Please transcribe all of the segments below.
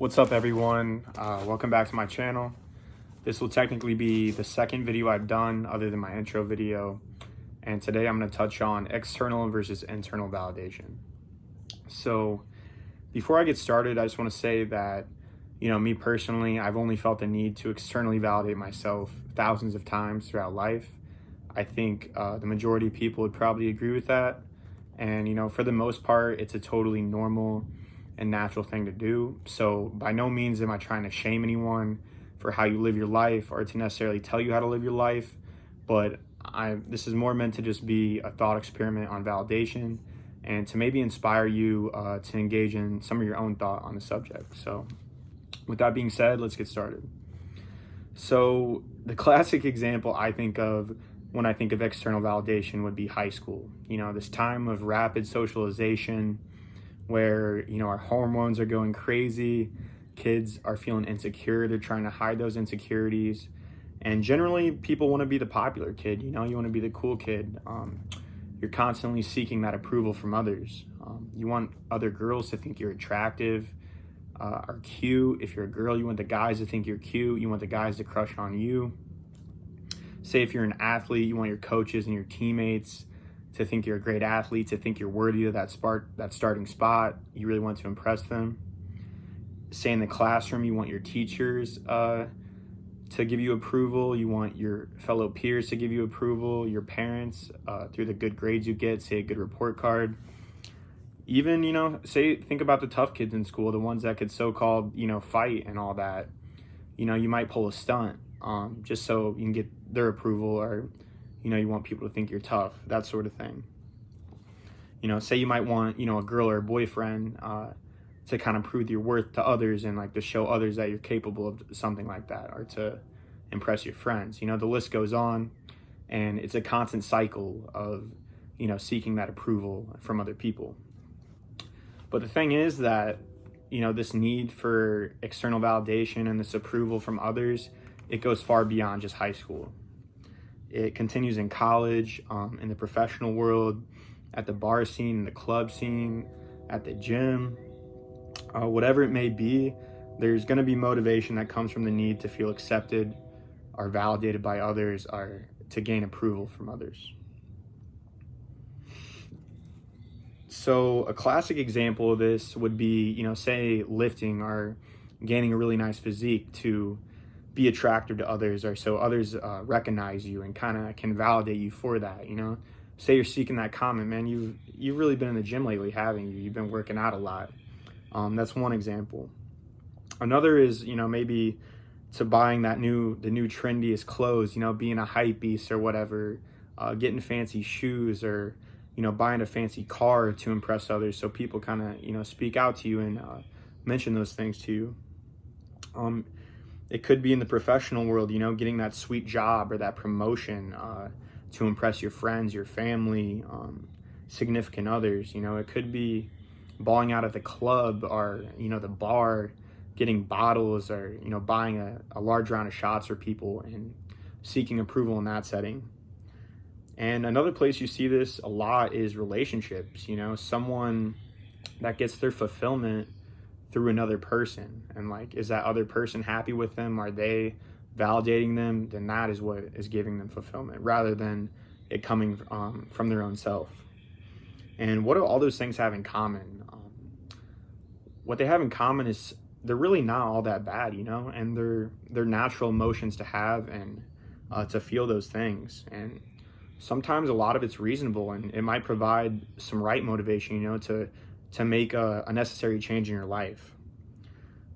What's up, everyone? Welcome back to my channel. This will technically be the second video I've done other than my intro video. And today I'm going to touch on external versus internal validation. So before I get started, I just want to say that, me personally, I've only felt the need to externally validate myself thousands of times throughout life. I think the majority of people would probably agree with that. And, for the most part, it's a totally normal and natural thing to do. So by no means am I trying to shame anyone for how you live your life or to necessarily tell you how to live your life, but this is more meant to just be a thought experiment on validation and to maybe inspire you to engage in some of your own thought on the subject. So with that being said, let's get started. So the classic example I think of when I think of external validation would be high school. This time of rapid socialization where, our hormones are going crazy, kids are feeling insecure, they're trying to hide those insecurities. And generally, people want to be the popular kid, you want to be the cool kid. You're constantly seeking that approval from others. You want other girls to think you're attractive, are cute. If you're a girl, you want the guys to think you're cute. You want the guys to crush on you. Say if you're an athlete, you want your coaches and your teammates to think you're a great athlete, to think you're worthy of that starting spot. You really want to impress them. Say in the classroom, you want your teachers to give you approval. You want your fellow peers to give you approval, your parents through the good grades you get, say a good report card. Even, think about the tough kids in school, the ones that could so-called, fight and all that. You might pull a stunt just so you can get their approval, or you want people to think you're tough, that sort of thing. Say you might want, a girl or a boyfriend to kind of prove your worth to others and like to show others that you're capable of something like that, or to impress your friends. The list goes on, and it's a constant cycle of, seeking that approval from other people. But the thing is that, this need for external validation and this approval from others, it goes far beyond just high school. It continues in college, in the professional world, at the bar scene, in the club scene, at the gym, whatever it may be. There's going to be motivation that comes from the need to feel accepted or validated by others, or to gain approval from others. So a classic example of this would be, say lifting or gaining a really nice physique to be attractive to others, or so others recognize you and kind of can validate you for that. Say you're seeking that comment, man, you've really been in the gym lately, haven't you? You've been working out a lot. That's one example. Another is, maybe to buying the new trendiest clothes, being a hype beast or whatever, getting fancy shoes, or buying a fancy car to impress others, so people kind of speak out to you and mention those things to you. It could be in the professional world, getting that sweet job or that promotion to impress your friends, your family, significant others. It could be balling out at the club or, the bar, getting bottles, or, buying a large round of shots for people and seeking approval in that setting. And another place you see this a lot is relationships, someone that gets their fulfillment through another person, and like, is that other person happy with them? Are they validating them? Then that is what is giving them fulfillment, rather than it coming from their own self. And what do all those things have in common? What they have in common is they're really not all that bad, and they're natural emotions to have and to feel those things. And sometimes a lot of it's reasonable, and it might provide some right motivation, to make a necessary change in your life.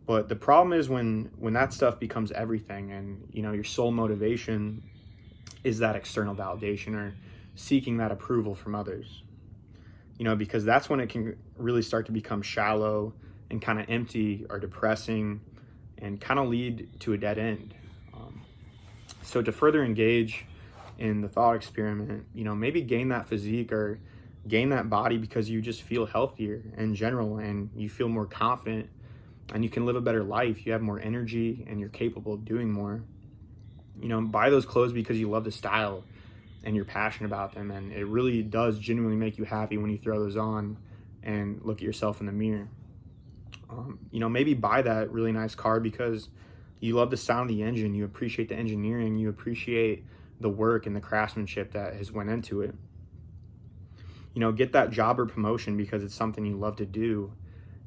But the problem is when that stuff becomes everything, and your sole motivation is that external validation or seeking that approval from others. Because that's when it can really start to become shallow and kind of empty or depressing, and kind of lead to a dead end. So to further engage in the thought experiment, maybe gain that physique or gain that body because you just feel healthier in general, and you feel more confident, and you can live a better life. You have more energy, and you're capable of doing more. Buy those clothes because you love the style and you're passionate about them, and it really does genuinely make you happy when you throw those on and look at yourself in the mirror. You know, maybe buy that really nice car because you love the sound of the engine, you appreciate the engineering, you appreciate the work and the craftsmanship that has went into it. You know, get that job or promotion because it's something you love to do,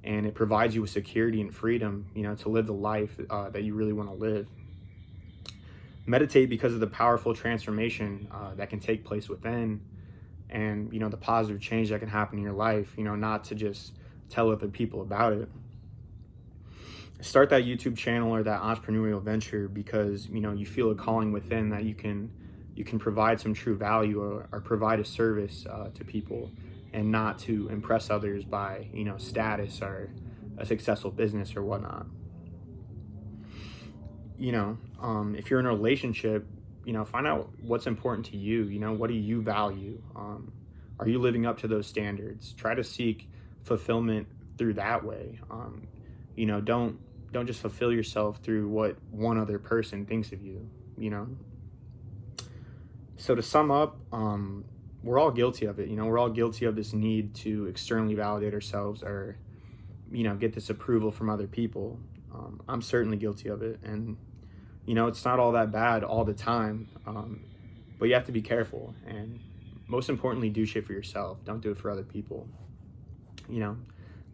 and it provides you with security and freedom, you know, to live the life that you really want to live. Meditate because of the powerful transformation that can take place within, and, you know, the positive change that can happen in your life, you know, not to just tell other people about it. Start that YouTube channel or that entrepreneurial venture because, you know, you feel a calling within that you can provide some true value or provide a service to people, and not to impress others by, you know, status or a successful business or whatnot. You know, if you're in a relationship, you know, find out what's important to you. You know, what do you value? Are you living up to those standards? Try to seek fulfillment through that way. You know, don't just fulfill yourself through what one other person thinks of you, you know? So to sum up, we're all guilty of it. You know, we're all guilty of this need to externally validate ourselves or, you know, get this approval from other people. I'm certainly guilty of it. And, you know, it's not all that bad all the time, but you have to be careful. And most importantly, do shit for yourself. Don't do it for other people. You know,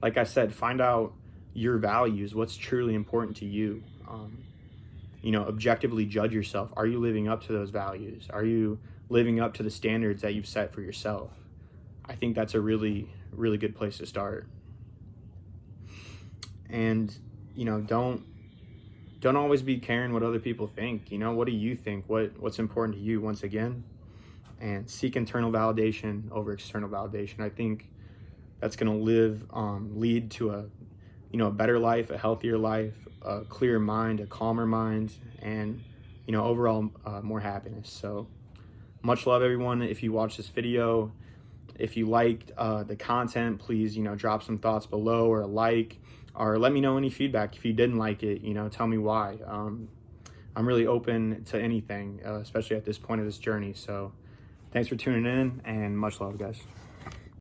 like I said, find out your values, what's truly important to you. You know, objectively judge yourself. Are you living up to those values? Are you living up to the standards that you've set for yourself? I think that's a really, really good place to start. And, you know, don't always be caring what other people think. You know, what do you think? What's important to you, once again? And seek internal validation over external validation. I think that's going to lead to a better life, a healthier life, a clearer mind, a calmer mind, and, you know, overall more happiness. So much love, everyone. If you watch this video, if you liked the content, please, you know, drop some thoughts below, or a like, or let me know any feedback. If you didn't like it, you know, tell me why. I'm really open to anything, especially at this point of this journey. So thanks for tuning in, and much love, guys.